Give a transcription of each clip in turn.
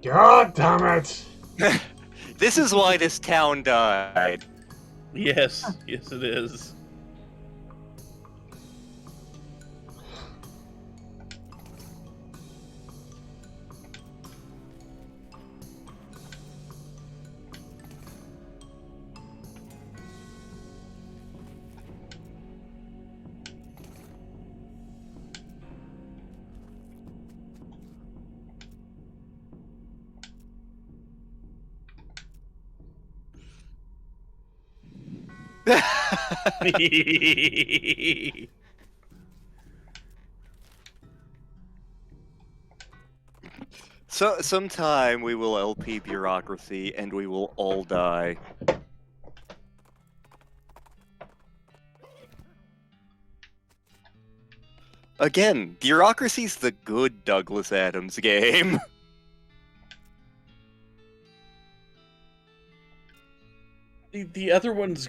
God damn it! This is why this town died. Yes, yes it is. So sometime we will LP bureaucracy and we will all die. Again, bureaucracy's the good Douglas Adams game. The other one's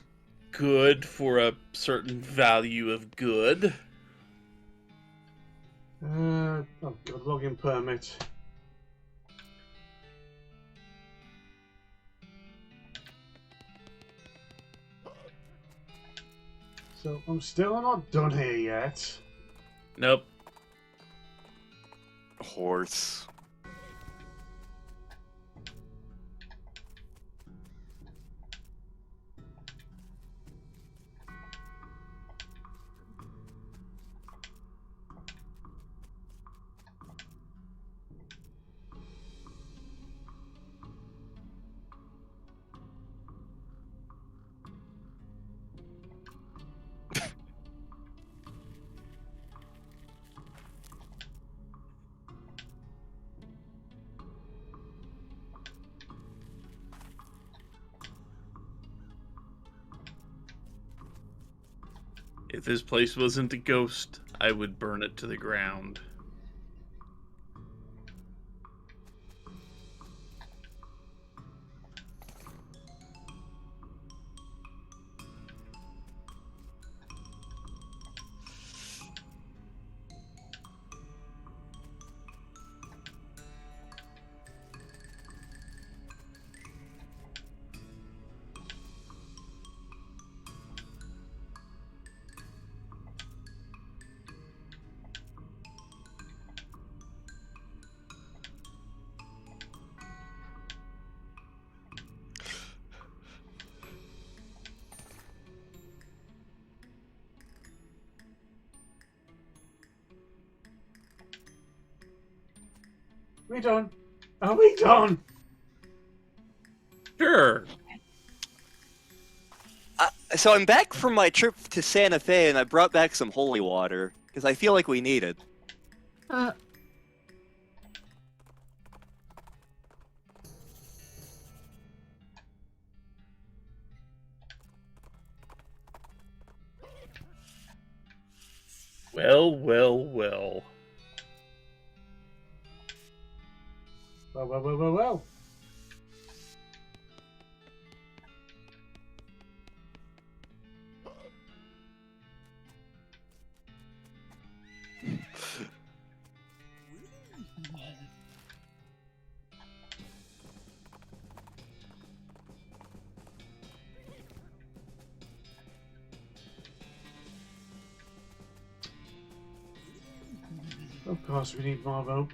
good for a certain value of good. Oh god, login permit. So I'm still not done here yet. Nope. Horse. If this place wasn't a ghost, I would burn it to the ground. We done? Are we done? Sure. So I'm back from my trip to Santa Fe and I brought back some holy water, because I feel like we need it. Well, well, well. Well. Of course, we need more rope.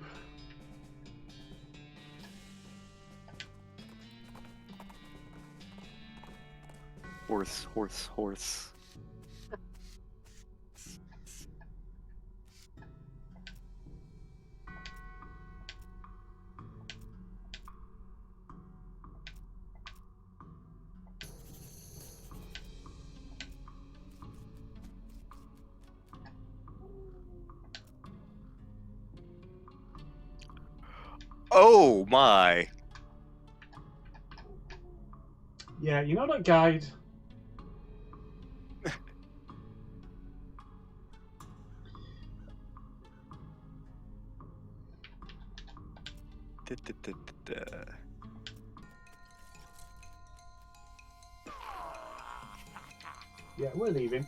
Horse, horse, horse. Oh my. Yeah, you know that guide? Yeah, we're leaving.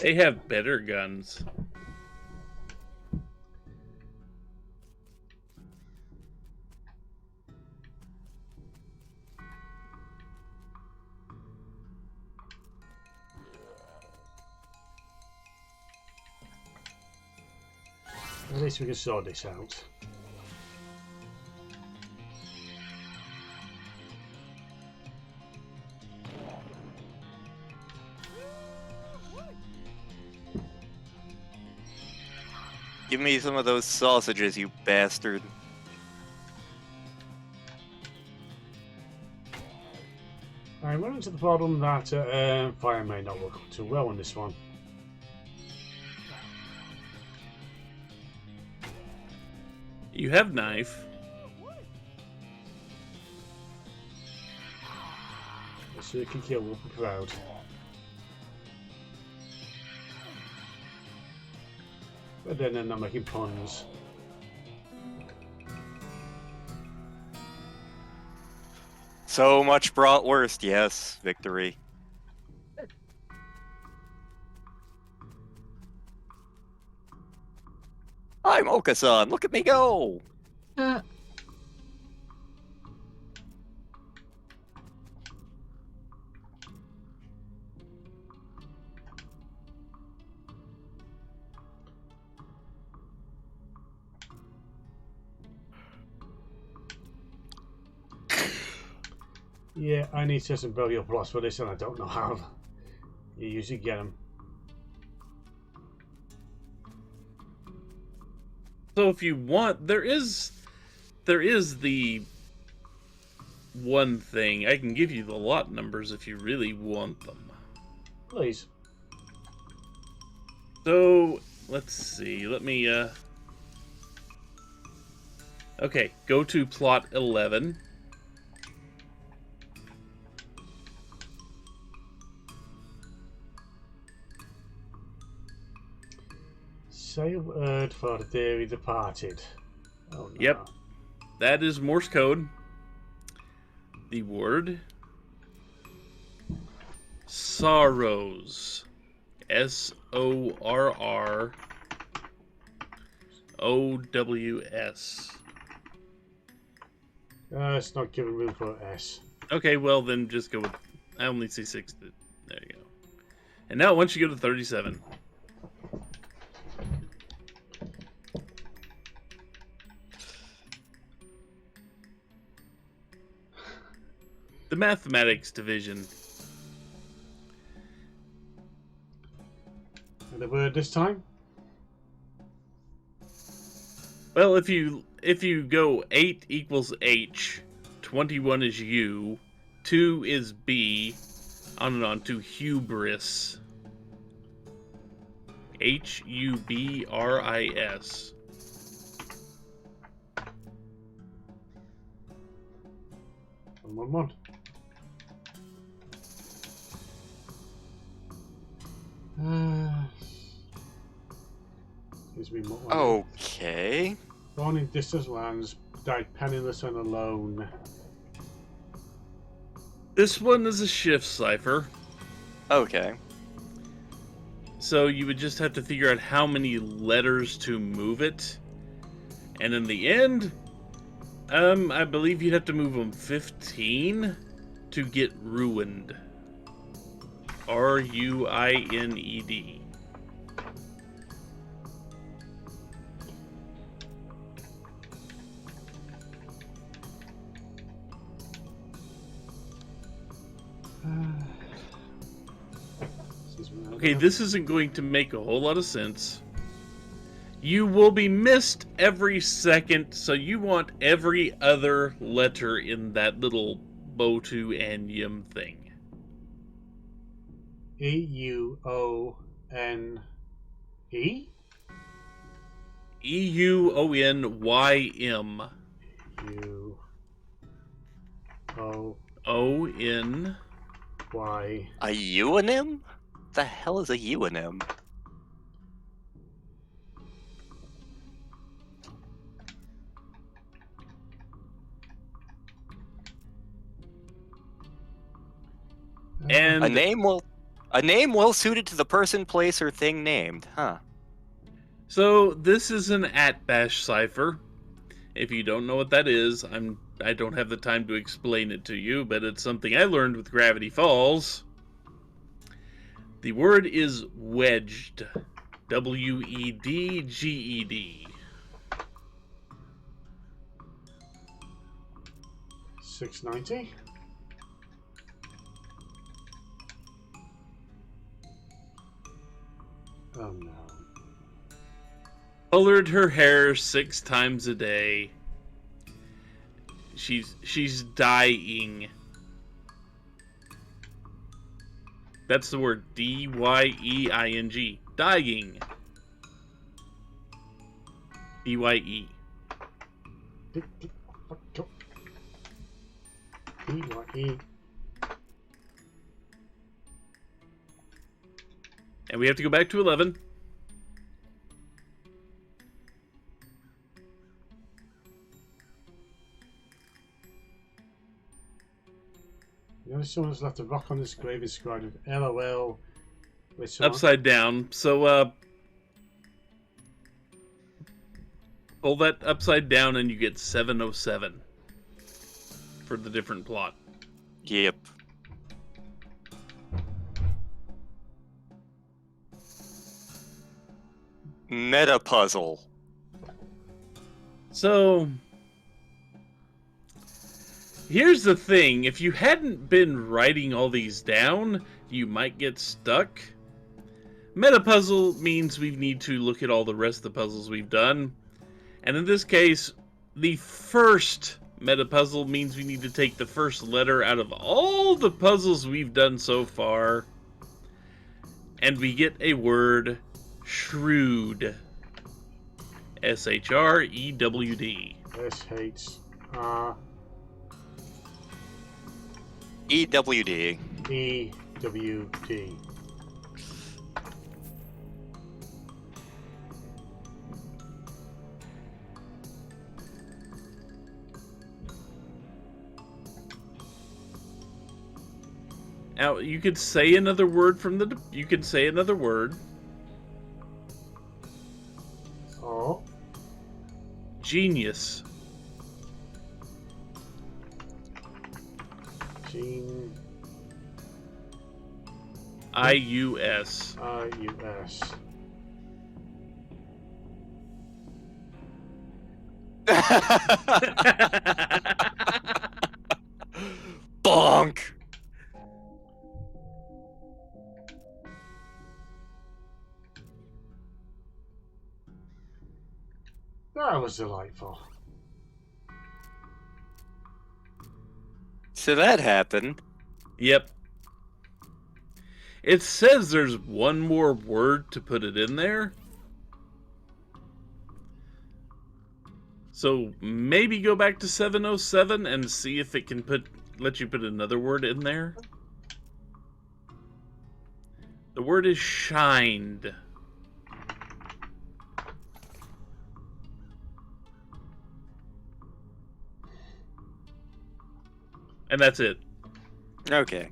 They have better guns. At least we can sort this out. Give me some of those sausages, you bastard. I'm running to the problem that fire may not work too well on this one. You have knife. So you can kill will be proud. But then they're not making puns. So much bratwurst, yes, victory. I'm Oka-san, look at me go! Yeah, I need to have some burial plots for this and I don't know how you usually get them. So if you want, there is the one thing. I can give you the lot numbers if you really want them. Please. So, let's see. Let me, okay, go to plot 11. Say a word for the dearly departed. Oh, no. Yep. That is Morse code. The word sorrows. SORROWS. It's not giving room for S. Okay, well then just go with. I only see 6. There you go. And now once you go to 37. The mathematics division. And the word this time? Well, if you go 8 equals H, 21 is U, 2 is B, on and on to hubris. HUBRIS. One. Gives me more. Okay. Born in distant lands, died penniless and alone. This one is a shift cipher. Okay. So you would just have to figure out how many letters to move it. And in the end, I believe you'd have to move them 15 to get ruined. RUINED. Okay, this isn't going to make a whole lot of sense. You will be missed every second, so you want every other letter in that little Botu and Yim thing. EUONE? EUONYM. UONY. A euonym? The hell is a euonym? And A name well suited to the person, place, or thing named, huh? so this is an @bash cipher. If you don't know what that is, I don't have the time to explain it to you, but it's something I learned with Gravity Falls. The word is wedged. WEDGED. 690. Oh no. Colored her hair 6 times a day. She's dying. That's the word. D-Y-E-I-N-G. Dying. D-Y-E. D-Y-E. And we have to go back to 11. The only someone's left a rock on this grave inscribed with LOL. Which Upside down. So, pull that upside down and you get 707 for the different plot. Yep. Meta puzzle. So, here's the thing. If you hadn't been writing all these down, you might get stuck. Meta puzzle means we need to look at all the rest of the puzzles we've done. And in this case, the first meta puzzle means we need to take the first letter out of all the puzzles we've done so far. And we get a word, shrewd. S-H-R-E-W-D. S-H-R... E-W-D. E-W-D. Now, you could say another word from the... You could say another word. Oh. Genius. Gene... I-U-S. I-U-S. Bonk! That was delightful. So that happened. Yep. It says there's one more word to put it in there. So maybe go back to 707 and see if it can let you put another word in there. The word is shined. And that's it. Okay.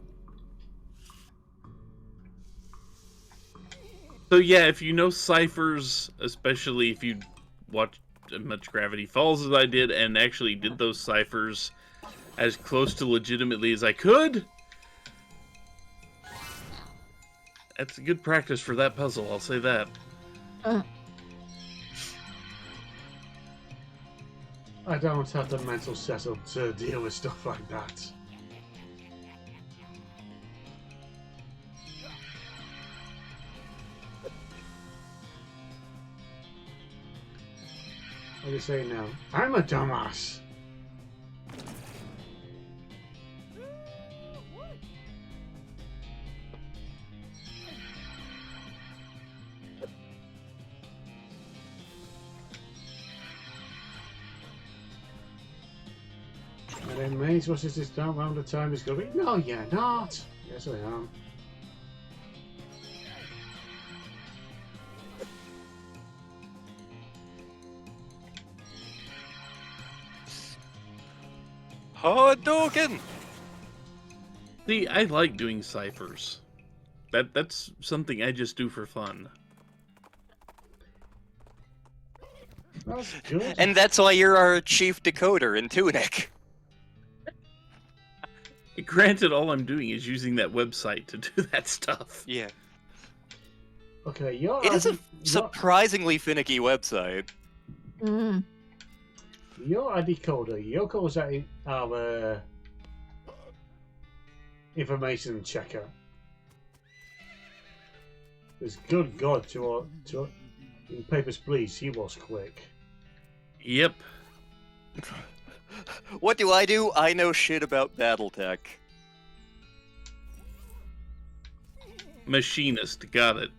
So yeah, if you know ciphers, especially if you watched as much Gravity Falls as I did and actually did those ciphers as close to legitimately as I could, that's a good practice for that puzzle, I'll say that. I don't have the mental setup to deal with stuff like that. What do you say now? I'm a dumbass. And then mains, what is this down round the time is going? No, you're not. Yes, I am. Hadouken! See, I like doing ciphers. That's something I just do for fun. That's good. And that's why you're our chief decoder in Tunic. Granted, all I'm doing is using that website to do that stuff. Yeah. Okay, you're... It is a surprisingly finicky website. You're a decoder. Yoko's our information checker. This good God in Papers, Please, he was quick. Yep. What do? I know shit about BattleTech. Machinist, got it.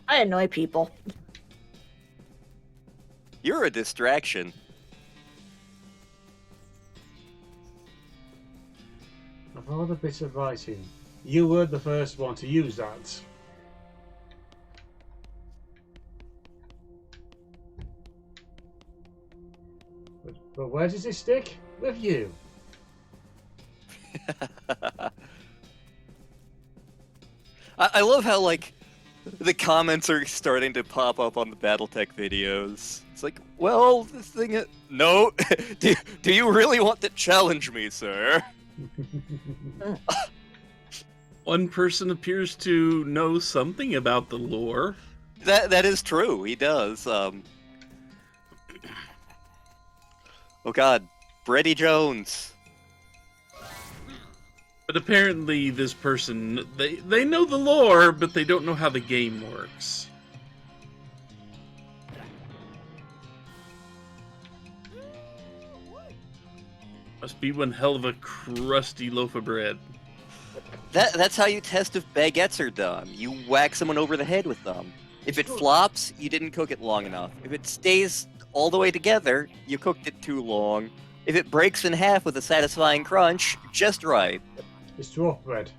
I annoy people. You're a distraction. Of all the bits of writing, you were the first one to use that. But where does it stick? With you. I love how, like, the comments are starting to pop up on the BattleTech videos. It's like, well, this thing is... No! do you really want to challenge me, sir? One person appears to know something about the lore. That is true, he does. Oh god, Brady Jones. But apparently this person, they know the lore, but they don't know how the game works. Must be one hell of a crusty loaf of bread. That's how you test if baguettes are done. You whack someone over the head with them. If it flops, you didn't cook it long enough. If it stays all the way together, you cooked it too long. If it breaks in half with a satisfying crunch, just right. It's dwarf bread.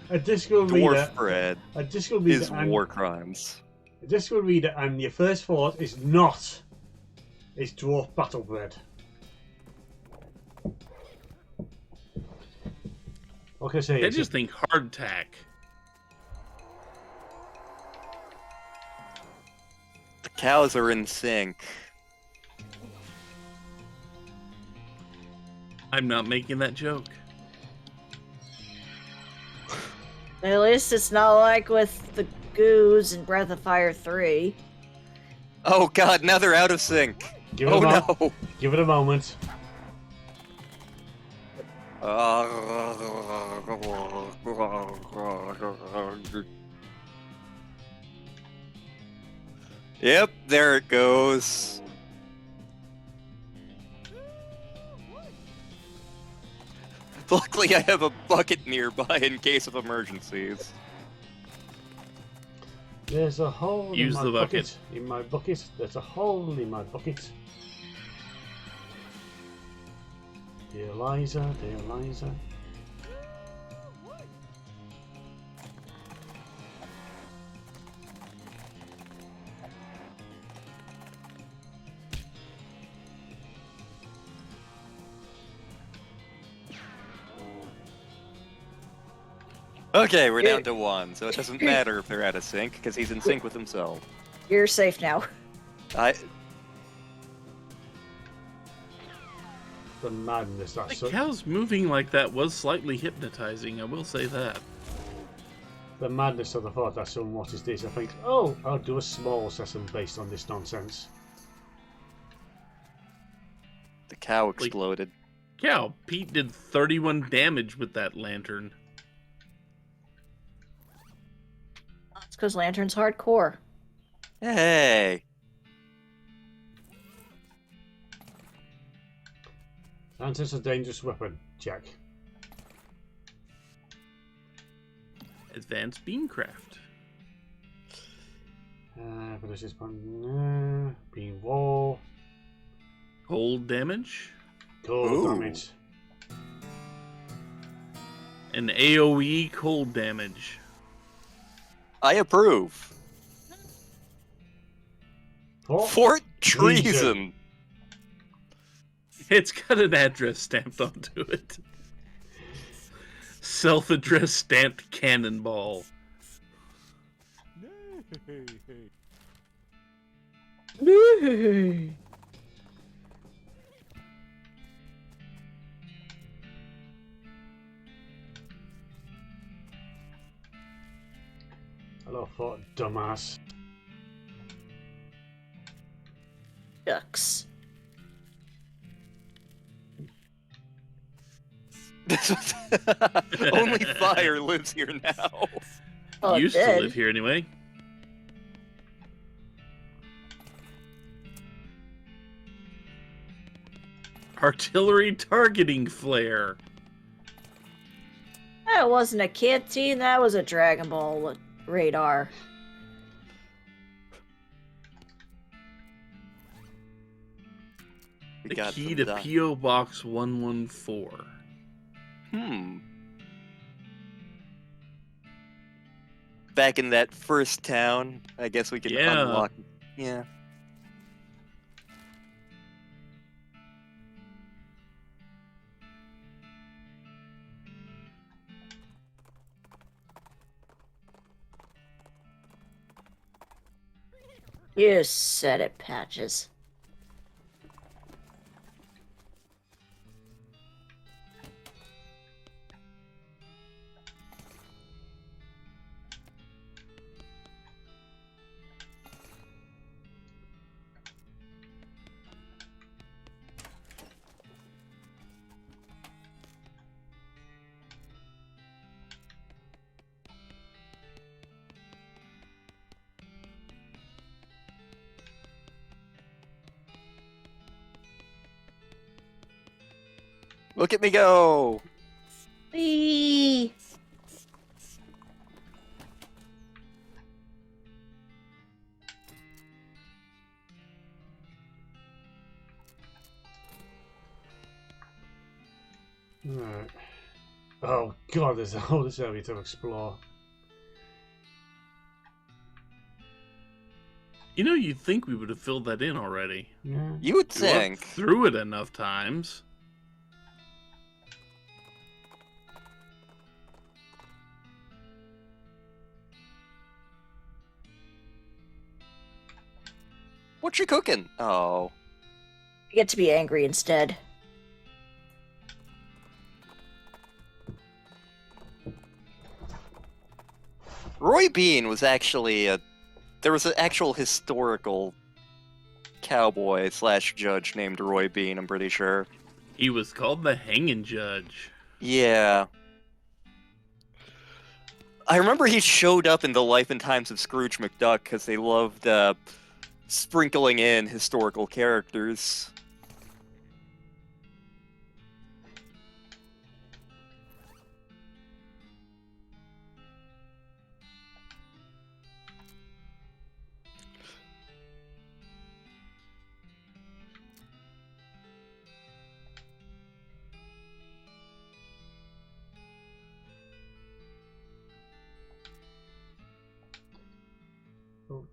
A disco reader. Dwarf bread A disco reader is war crimes. A disco reader, and your first thought is not. It's dwarf battle bread. What can I say? I just think hardtack. The cows are in sync. I'm not making that joke. At least it's not like with the goos in Breath of Fire 3. Oh god, now they're out of sync. Give it Oh a no. Give it a moment. Yep, there it goes. Luckily, I have a bucket nearby in case of emergencies. There's a hole Use in my the bucket. In my bucket. There's a hole in my bucket. Dear Liza, dear Liza. Okay, we're down to one, so it doesn't matter if they're out of sync, because he's in sync with himself. You're safe now. The madness that's The cows moving like that was slightly hypnotizing, I will say that. the madness of the thought that someone watches this. I think, oh, I'll do a small session based on this nonsense. The cow exploded. Cow, Pete did 31 damage with that lantern. That's because Lantern's hardcore. Hey! Lantern's a dangerous weapon. Check. Advanced beamcraft. But this is beam wall. Cold damage. Cold Ooh. damage. And AoE cold damage. I approve. Oh, Fort Treason! It's got an address stamped onto it. Self-addressed stamped cannonball. Hello, Fort dumbass. Ducks. Only fire lives here now. Oh, it Used to did. live here anyway. Artillery targeting flare. That wasn't a canteen, that was a Dragon Ball radar. We The got key some to done. P.O. Box 114. Back in that first town, I guess we can Yeah. unlock. Yeah. You said it, Patches. Look at me go! Whee! Alright. Oh god, there's all this area to explore. You know, you'd think we would have filled that in already. Yeah. You would We walked think. through it enough times. What you cooking? Oh. I get to be angry instead. Roy Bean was actually a... There was an actual historical cowboy slash judge named Roy Bean, I'm pretty sure. He was called the Hanging Judge. Yeah. I remember he showed up in The Life and Times of Scrooge McDuck because they loved sprinkling in historical characters.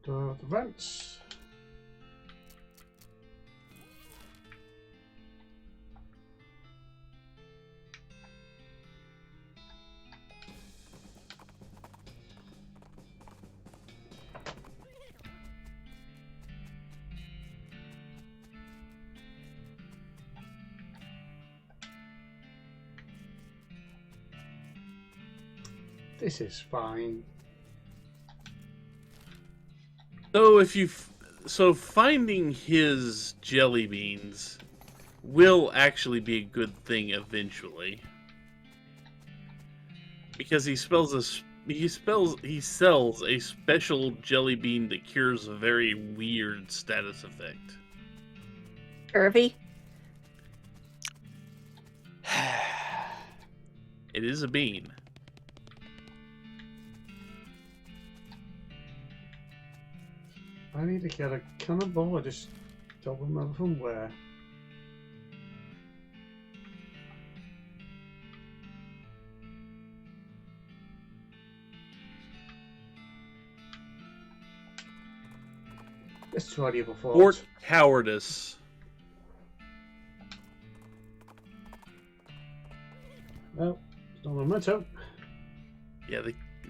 The vents. This is fine. So if you, so finding his jelly beans will actually be a good thing eventually, because he sells a special jelly bean that cures a very weird status effect. Irvy? It is a bean. I need to get a cannonball. I just don't remember from where. Let's try the other fort. Fort Cowardice. No, it's not a memento. Yeah,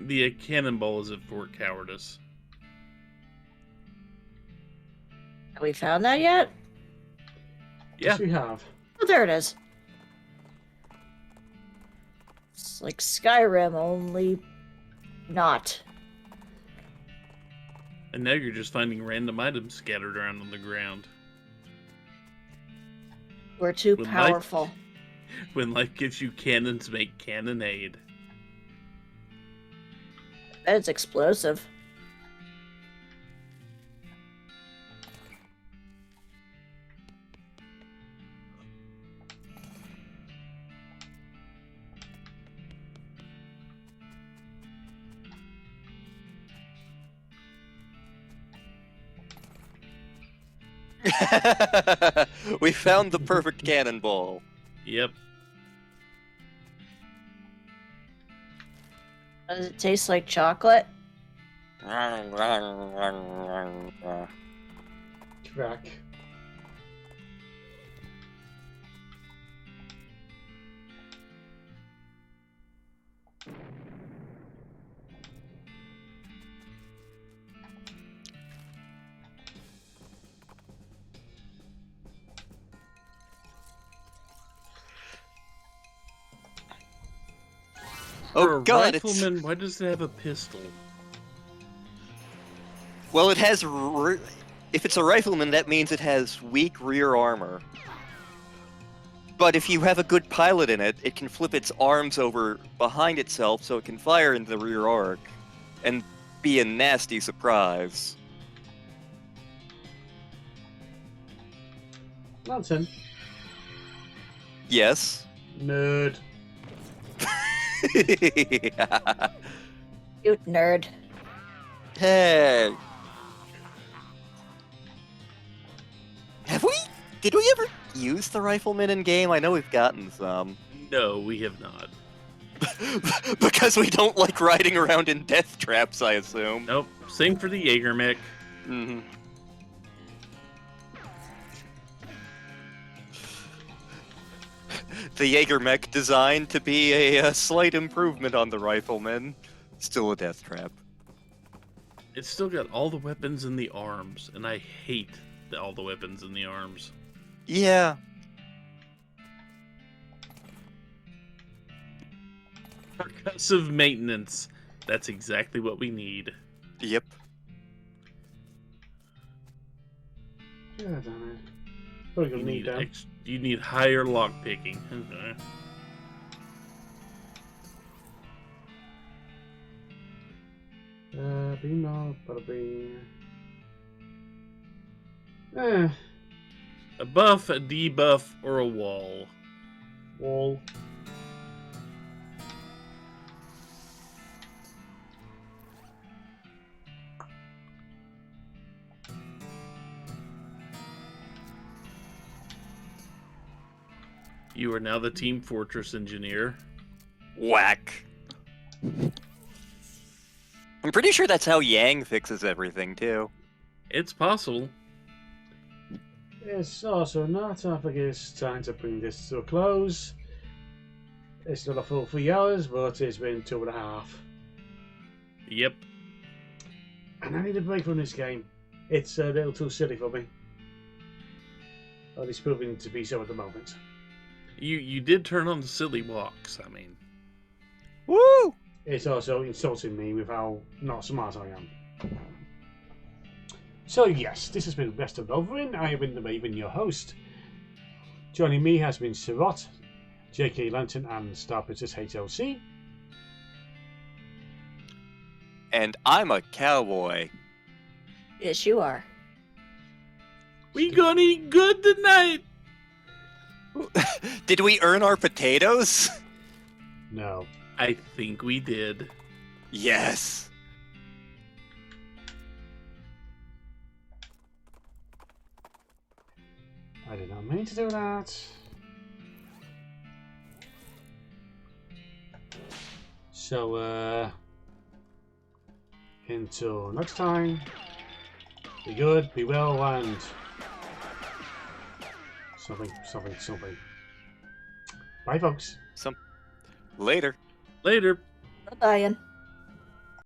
the cannonball is at Fort Cowardice. Have we found that yet? Yeah, Yes, we have. Oh, there it is. It's like Skyrim, only not. and now you're just finding random items scattered around on the ground. We're too Would life- powerful. When life gives you cannons, make cannonade. That is explosive. We found the perfect cannonball. Yep. Does it taste like chocolate? Crack. For Oh a god, it's... rifleman, why does it have a pistol? Well, it has... If it's a rifleman, that means it has weak rear armor. But if you have a good pilot in it, it can flip its arms over behind itself so it can fire in the rear arc. And be a nasty surprise. Lantern. Yes. Nerd. You nerd. Hey. Did we ever use the rifleman in game? I know we've gotten some. No, we have not. Because we don't like riding around in death traps, I assume. Nope. Same for the Jaegermech. Mm-hmm. The Jaegermech designed to be a slight improvement on the rifleman. Still a death trap. It's still got all the weapons in the arms, and I hate all the weapons in the arms. Yeah. Percussive maintenance. That's exactly what we need. Yep. Yeah, damn it. Probably gonna need that. You need higher lockpicking. Okay. Beam up, bada bing. A buff, a debuff, or a wall. Wall. You are now the Team Fortress engineer. Whack. I'm pretty sure that's how Yang fixes everything, too. It's possible. It's also not. I think it's time to bring this to a close. It's not a full 3 hours, but it's been 2.5. Yep. And I need a break from this game. It's a little too silly for me. Well, it's proving to be so at the moment. You did turn on the silly walks, I mean. Woo! It's also insulting me with how not smart I am. So yes, this has been Best of Loathing. I have been the Raven, your host. Joining me has been Sirot, JK Lantern, and StarprincessHLC. And I'm a cowboy. Yes, you are. We gonna eat good tonight! Did we earn our potatoes? No. I think we did. Yes. I did not mean to do that. So, until next time, be good, be well, and something. Bye, folks. Later. Later. Bye-bye.